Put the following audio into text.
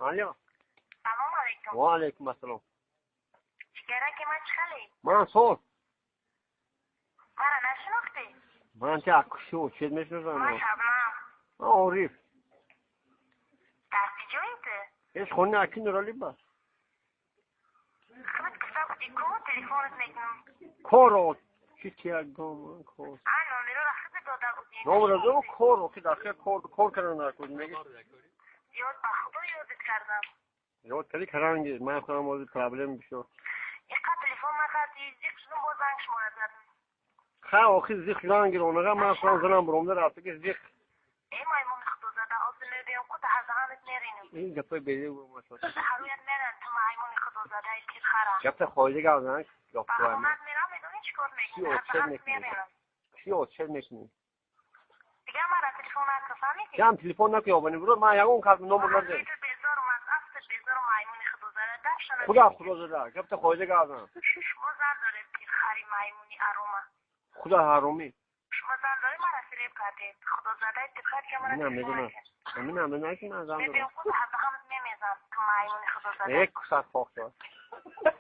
الو سلام علیکم. و علیکم السلام. چیکاره که من چخلی؟ منصور مرا نشناختی؟ من که اکشو چیز میشناسم. من شبنم. عارف دستی جویته؟ ایش خونه اکی نرالی بس خمت کسا بودی کو تلفونت میکنم. کارو چی تیاگم کار نمره را خود داده بودی. نمره دو کارو که داخل کار کردن نکن میگه یاد به خدا یادت کردم. یاد کلی کرانگی من خودم موضوع پرابلم بشو اینقدر تلفن نکردی زیک شدم باز زنگ شما را زدم. خواه آخی زیخ جانگیر اونگا من خودم زنم بروم در رفته که زیخ ای مایمون خدا زده آزو نبیم که ده هزانت نرینم. این گپه بیده بود ماشا ده هرویت میرن تو مایمون خدا زده ای که خرم. گپه خواهده گردن گفت بخونت میرم میدونی چیکار میکنی؟ هزانت میرینم. چی چه میکنی دیگه مرا تلفن نکن فهمیدی؟ جام تلفن نکی آبانی برو من یکون کار نمبر من نده بیزارم از اصل بیزارم مایمون خدا زده داشتن. خدا زده گفت خواهده گردن شما زن دارید که خری مایمونی اروما. خدا حرومی شما زن دارید مرا فریب کردید. خدا زده دقت که مرا نه میدونم همین هم نه که من زن ببین دارم خود حتی هم نمیزن تو مایمونی خدا زده. یک ساعت فاقت